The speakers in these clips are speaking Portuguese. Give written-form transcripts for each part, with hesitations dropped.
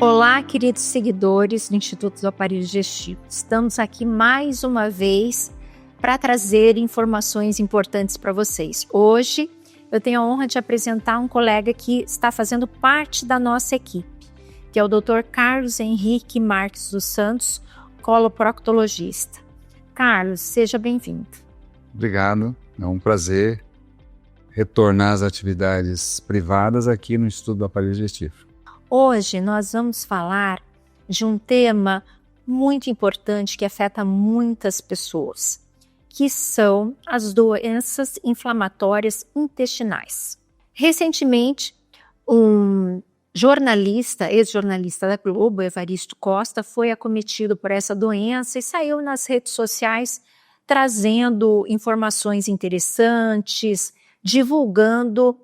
Olá, queridos seguidores do Instituto do Aparelho Digestivo. Estamos aqui mais uma vez para trazer informações importantes para vocês. Hoje eu tenho a honra de apresentar um colega que está fazendo parte da nossa equipe, que é o Dr. Carlos Henrique Marques dos Santos, coloproctologista. Carlos, seja bem-vindo. Obrigado, é um prazer retornar às atividades privadas aqui no Instituto do Aparelho Digestivo. Hoje nós vamos falar de um tema muito importante que afeta muitas pessoas, que são as doenças inflamatórias intestinais. Recentemente, um jornalista, ex-jornalista da Globo, Evaristo Costa, foi acometido por essa doença e saiu nas redes sociais trazendo informações interessantes, divulgando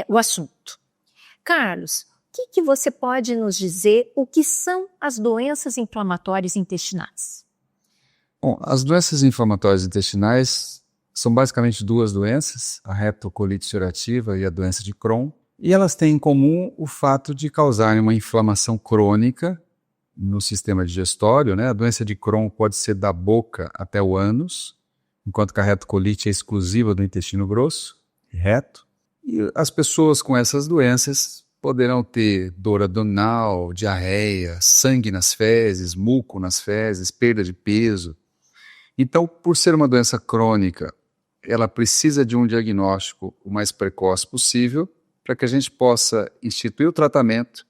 o assunto. Carlos, o que você pode nos dizer o que são as doenças inflamatórias intestinais? Bom, as doenças inflamatórias intestinais são basicamente duas doenças, a retocolite ulcerativa e a doença de Crohn, e elas têm em comum o fato de causarem uma inflamação crônica no sistema digestório, né? A doença de Crohn pode ser da boca até o ânus, enquanto que a retocolite é exclusiva do intestino grosso e reto. E as pessoas com essas doenças poderão ter dor abdominal, diarreia, sangue nas fezes, muco nas fezes, perda de peso. Então, por ser uma doença crônica, ela precisa de um diagnóstico o mais precoce possível para que a gente possa instituir o tratamento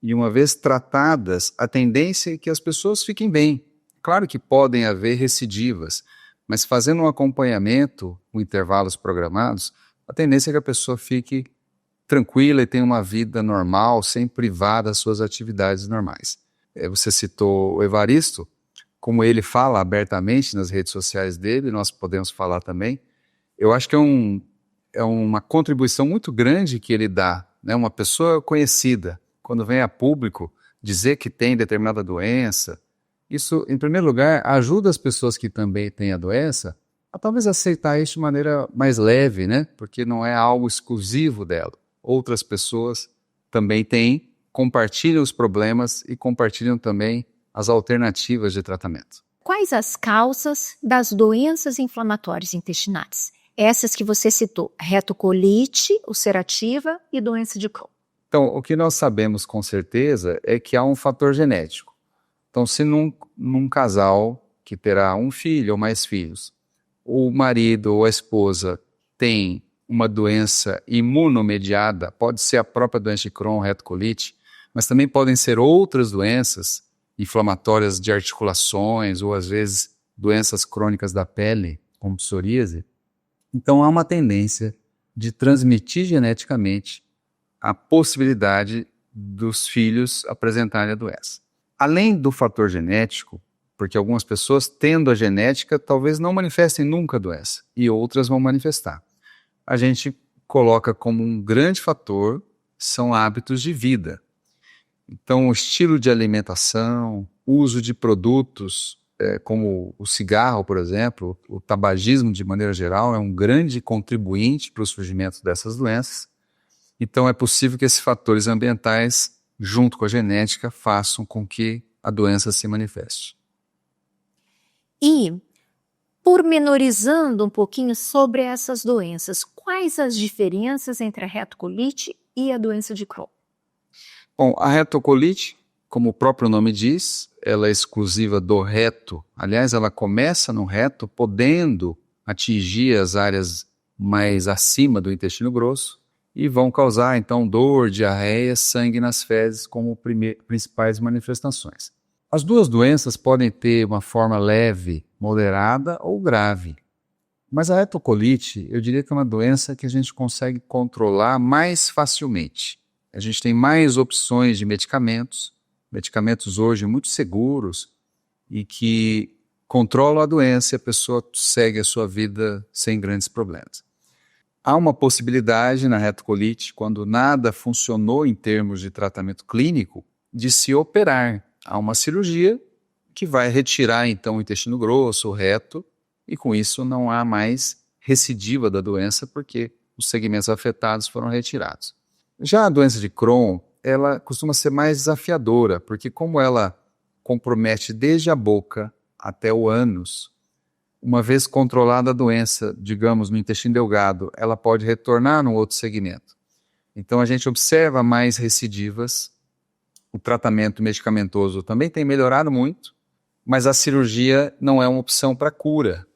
e, uma vez tratadas, a tendência é que as pessoas fiquem bem. Claro que podem haver recidivas, mas fazendo um acompanhamento com intervalos programados, a tendência é que a pessoa fique tranquila e tenha uma vida normal, sem privar das suas atividades normais. Você citou o Evaristo, como ele fala abertamente nas redes sociais dele, nós podemos falar também. Eu acho que é uma contribuição muito grande que ele dá, né? Uma pessoa conhecida, quando vem a público dizer que tem determinada doença, isso, em primeiro lugar, ajuda as pessoas que também têm a doença a talvez aceitar isso de maneira mais leve, né? Porque não é algo exclusivo dela. Outras pessoas também têm, compartilham os problemas e compartilham também as alternativas de tratamento. Quais as causas das doenças inflamatórias intestinais? Essas que você citou, retocolite ulcerativa e doença de Crohn. Então, o que nós sabemos com certeza é que há um fator genético. Então, se num casal que terá um filho ou mais filhos, o marido ou a esposa tem uma doença imunomediada, pode ser a própria doença de Crohn, retocolite, mas também podem ser outras doenças inflamatórias de articulações ou às vezes doenças crônicas da pele, como psoríase. Então há uma tendência de transmitir geneticamente a possibilidade dos filhos apresentarem a doença. Além do fator genético, porque algumas pessoas tendo a genética talvez não manifestem nunca a doença e outras vão manifestar. A gente coloca como um grande fator são hábitos de vida. Então, o estilo de alimentação, uso de produtos como o cigarro, por exemplo, o tabagismo de maneira geral é um grande contribuinte para o surgimento dessas doenças. Então, é possível que esses fatores ambientais, junto com a genética, façam com que a doença se manifeste. E, pormenorizando um pouquinho sobre essas doenças, quais as diferenças entre a retocolite e a doença de Crohn? Bom, a retocolite, como o próprio nome diz, ela é exclusiva do reto. Aliás, ela começa no reto, podendo atingir as áreas mais acima do intestino grosso e vão causar, então, dor, diarreia, sangue nas fezes como principais manifestações. As duas doenças podem ter uma forma leve, moderada ou grave. Mas a retocolite, eu diria que é uma doença que a gente consegue controlar mais facilmente. A gente tem mais opções de medicamentos hoje muito seguros e que controlam a doença e a pessoa segue a sua vida sem grandes problemas. Há uma possibilidade na retocolite, quando nada funcionou em termos de tratamento clínico, de se operar. Há uma cirurgia que vai retirar então o intestino grosso, o reto, e com isso não há mais recidiva da doença porque os segmentos afetados foram retirados. Já a doença de Crohn, ela costuma ser mais desafiadora, porque como ela compromete desde a boca até o ânus, uma vez controlada a doença, digamos, no intestino delgado, ela pode retornar num outro segmento. Então a gente observa mais recidivas, o tratamento medicamentoso também tem melhorado muito, mas a cirurgia não é uma opção para cura,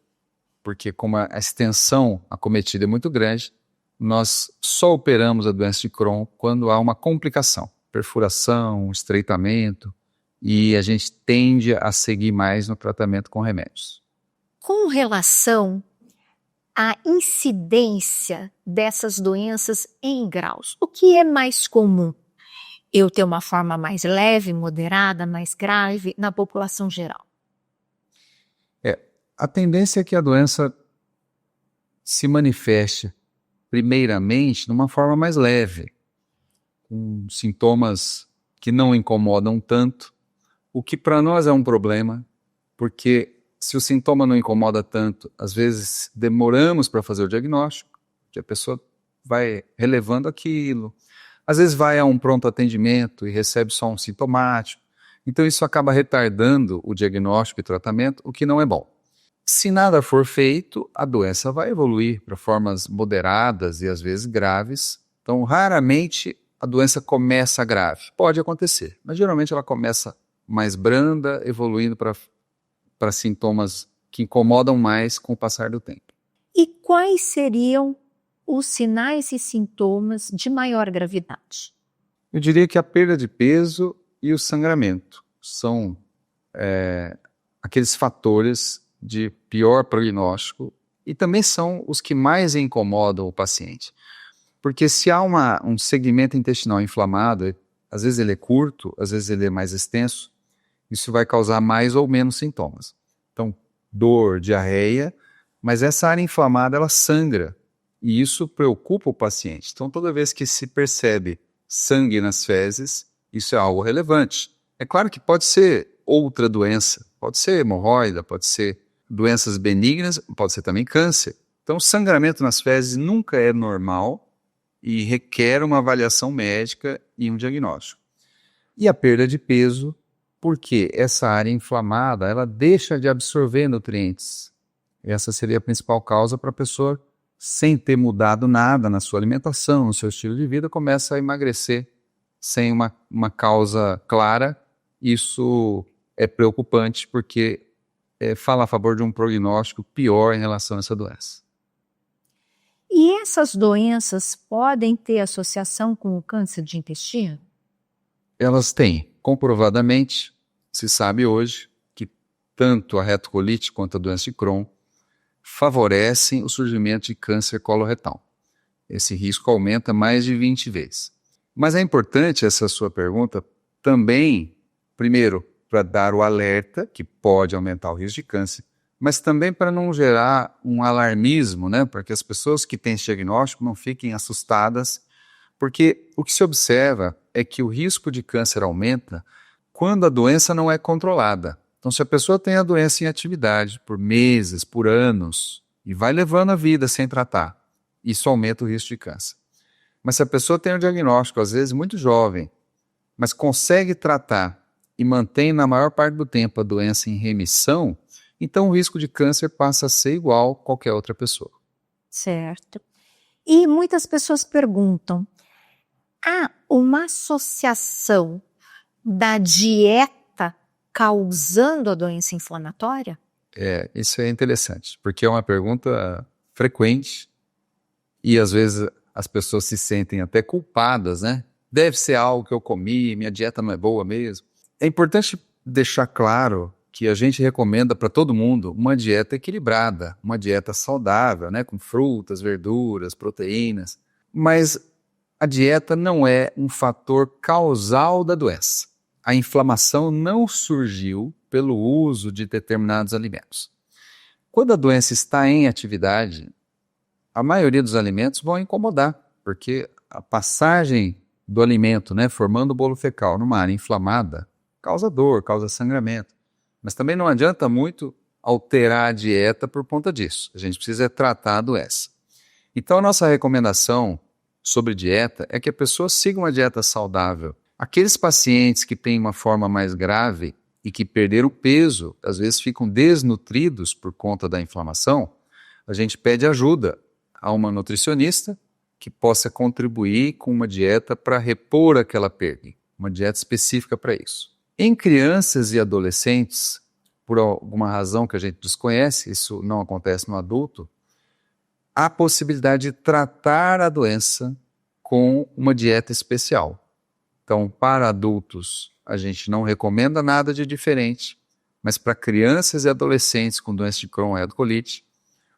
porque como a extensão acometida é muito grande, nós só operamos a doença de Crohn quando há uma complicação, perfuração, estreitamento, e a gente tende a seguir mais no tratamento com remédios. Com relação à incidência dessas doenças em graus, o que é mais comum? Eu ter uma forma mais leve, moderada, mais grave na população geral? A tendência é que a doença se manifeste primeiramente numa forma mais leve, com sintomas que não incomodam tanto, o que para nós é um problema, porque se o sintoma não incomoda tanto, às vezes demoramos para fazer o diagnóstico, que a pessoa vai relevando aquilo, às vezes vai a um pronto atendimento e recebe só um sintomático, então isso acaba retardando o diagnóstico e tratamento, o que não é bom. Se nada for feito, a doença vai evoluir para formas moderadas e às vezes graves. Então, raramente a doença começa grave. Pode acontecer, mas geralmente ela começa mais branda, evoluindo para sintomas que incomodam mais com o passar do tempo. E quais seriam os sinais e sintomas de maior gravidade? Eu diria que a perda de peso e o sangramento são aqueles fatores de pior prognóstico e também são os que mais incomodam o paciente. Porque se há um segmento intestinal inflamado, às vezes ele é curto, às vezes ele é mais extenso, isso vai causar mais ou menos sintomas. Então, dor, diarreia, mas essa área inflamada ela sangra e isso preocupa o paciente. Então, toda vez que se percebe sangue nas fezes, isso é algo relevante. É claro que pode ser outra doença, pode ser hemorroida, pode ser doenças benignas, pode ser também câncer. Então, sangramento nas fezes nunca é normal e requer uma avaliação médica e um diagnóstico. E a perda de peso, porque essa área inflamada, ela deixa de absorver nutrientes. Essa seria a principal causa para a pessoa, sem ter mudado nada na sua alimentação, no seu estilo de vida, começa a emagrecer sem uma causa clara. Isso é preocupante, porque fala a favor de um prognóstico pior em relação a essa doença. E essas doenças podem ter associação com o câncer de intestino? Elas têm. Comprovadamente, se sabe hoje que tanto a retocolite quanto a doença de Crohn favorecem o surgimento de câncer coloretal. Esse risco aumenta mais de 20 vezes. Mas é importante essa sua pergunta também, primeiro, para dar o alerta, que pode aumentar o risco de câncer, mas também para não gerar um alarmismo, né? Para que as pessoas que têm esse diagnóstico não fiquem assustadas, porque o que se observa é que o risco de câncer aumenta quando a doença não é controlada. Então, se a pessoa tem a doença em atividade por meses, por anos, e vai levando a vida sem tratar, isso aumenta o risco de câncer. Mas se a pessoa tem um diagnóstico, às vezes muito jovem, mas consegue tratar e mantém na maior parte do tempo a doença em remissão, então o risco de câncer passa a ser igual a qualquer outra pessoa. Certo. E muitas pessoas perguntam, há uma associação da dieta causando a doença inflamatória? Isso é interessante, porque é uma pergunta frequente e às vezes as pessoas se sentem até culpadas, né? Deve ser algo que eu comi, minha dieta não é boa mesmo. É importante deixar claro que a gente recomenda para todo mundo uma dieta equilibrada, uma dieta saudável, né? Com frutas, verduras, proteínas, mas a dieta não é um fator causal da doença. A inflamação não surgiu pelo uso de determinados alimentos. Quando a doença está em atividade, a maioria dos alimentos vão incomodar, porque a passagem do alimento, né, formando o bolo fecal numa área inflamada, causa dor, causa sangramento. Mas também não adianta muito alterar a dieta por conta disso. A gente precisa tratar a doença. Então, a nossa recomendação sobre dieta é que a pessoa siga uma dieta saudável. Aqueles pacientes que têm uma forma mais grave e que perderam peso, às vezes ficam desnutridos por conta da inflamação, a gente pede ajuda a uma nutricionista que possa contribuir com uma dieta para repor aquela perda, uma dieta específica para isso. Em crianças e adolescentes, por alguma razão que a gente desconhece, isso não acontece no adulto, há possibilidade de tratar a doença com uma dieta especial. Então, para adultos, a gente não recomenda nada de diferente, mas para crianças e adolescentes com doença de Crohn e colite,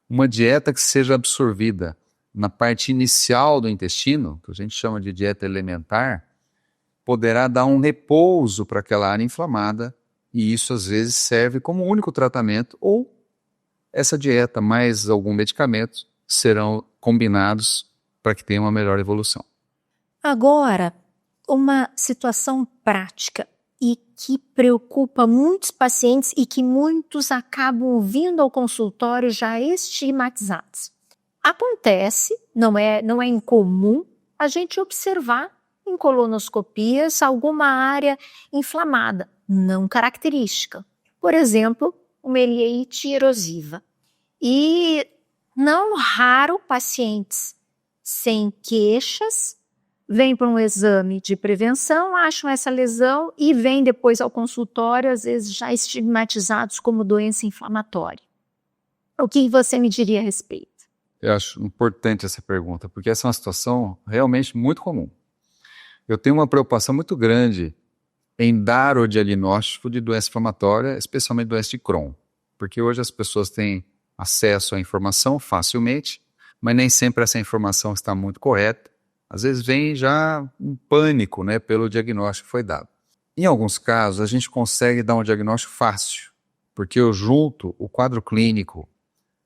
uma dieta que seja absorvida na parte inicial do intestino, que a gente chama de dieta elementar, poderá dar um repouso para aquela área inflamada, e isso às vezes serve como único tratamento, ou essa dieta mais algum medicamento serão combinados para que tenha uma melhor evolução. Agora, uma situação prática e que preocupa muitos pacientes e que muitos acabam vindo ao consultório já estigmatizados. Acontece, não é incomum, a gente observar em colonoscopias alguma área inflamada, não característica. Por exemplo, uma ileite erosiva. E não raro pacientes sem queixas vêm para um exame de prevenção, acham essa lesão e vêm depois ao consultório, às vezes já estigmatizados como doença inflamatória. O que você me diria a respeito? Eu acho importante essa pergunta, porque essa é uma situação realmente muito comum. Eu tenho uma preocupação muito grande em dar o diagnóstico de doença inflamatória, especialmente doença de Crohn, porque hoje as pessoas têm acesso à informação facilmente, mas nem sempre essa informação está muito correta. Às vezes vem já um pânico, né, pelo diagnóstico que foi dado. Em alguns casos, a gente consegue dar um diagnóstico fácil, porque eu junto o quadro clínico,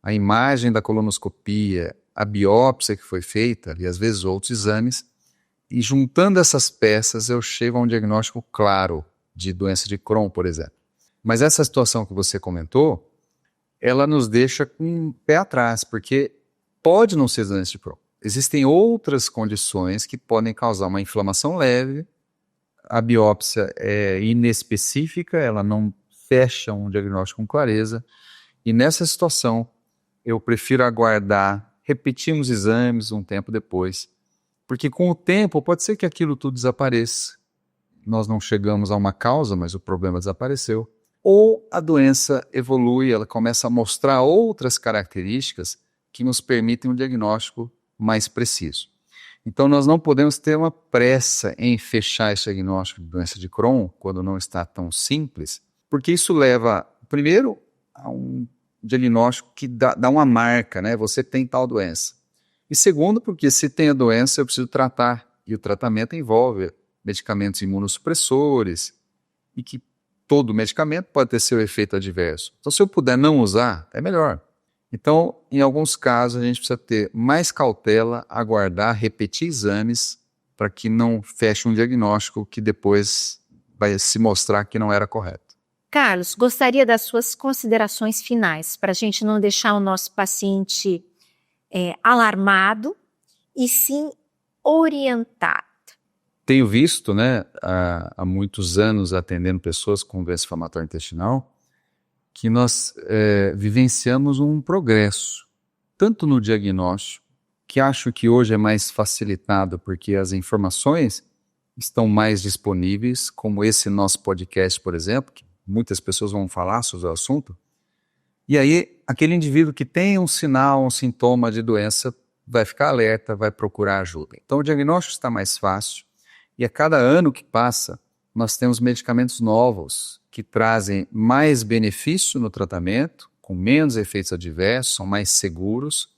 a imagem da colonoscopia, a biópsia que foi feita, e às vezes outros exames, e juntando essas peças eu chego a um diagnóstico claro de doença de Crohn, por exemplo. Mas essa situação que você comentou, ela nos deixa com o pé atrás, porque pode não ser doença de Crohn. Existem outras condições que podem causar uma inflamação leve, a biópsia é inespecífica, ela não fecha um diagnóstico com clareza, e nessa situação eu prefiro aguardar, repetir os exames um tempo depois, porque com o tempo pode ser que aquilo tudo desapareça, nós não chegamos a uma causa, mas o problema desapareceu, ou a doença evolui, ela começa a mostrar outras características que nos permitem um diagnóstico mais preciso. Então nós não podemos ter uma pressa em fechar esse diagnóstico de doença de Crohn, quando não está tão simples, porque isso leva, primeiro, a um diagnóstico que dá uma marca, né? Você tem tal doença. E segundo, porque se tem a doença, eu preciso tratar. E o tratamento envolve medicamentos imunossupressores e que todo medicamento pode ter seu efeito adverso. Então, se eu puder não usar, é melhor. Então, em alguns casos, a gente precisa ter mais cautela, aguardar, repetir exames para que não feche um diagnóstico que depois vai se mostrar que não era correto. Carlos, gostaria das suas considerações finais para a gente não deixar o nosso paciente alarmado e sim orientado. Tenho visto, né, há muitos anos atendendo pessoas com doença inflamatória intestinal, que nós vivenciamos um progresso, tanto no diagnóstico, que acho que hoje é mais facilitado porque as informações estão mais disponíveis, como esse nosso podcast, por exemplo, que muitas pessoas vão falar sobre o assunto, e aí aquele indivíduo que tem um sinal, um sintoma de doença, vai ficar alerta, vai procurar ajuda. Então o diagnóstico está mais fácil, e a cada ano que passa, nós temos medicamentos novos que trazem mais benefício no tratamento, com menos efeitos adversos, são mais seguros.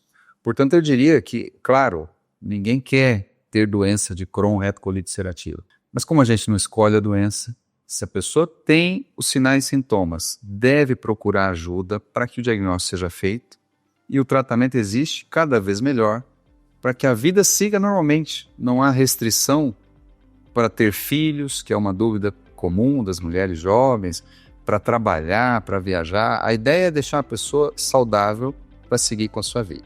Portanto, eu diria que, claro, ninguém quer ter doença de Crohn, retocolite ulcerativa. Mas como a gente não escolhe a doença, se a pessoa tem os sinais e sintomas, deve procurar ajuda para que o diagnóstico seja feito e o tratamento existe cada vez melhor para que a vida siga normalmente. Não há restrição para ter filhos, que é uma dúvida comum das mulheres jovens, para trabalhar, para viajar. A ideia é deixar a pessoa saudável para seguir com a sua vida.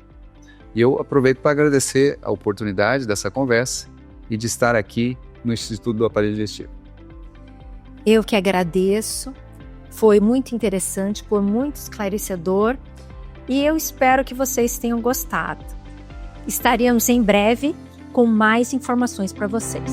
E eu aproveito para agradecer a oportunidade dessa conversa e de estar aqui no Instituto do Aparelho Digestivo. Eu que agradeço, foi muito interessante, foi muito esclarecedor e eu espero que vocês tenham gostado. Estaremos em breve com mais informações para vocês.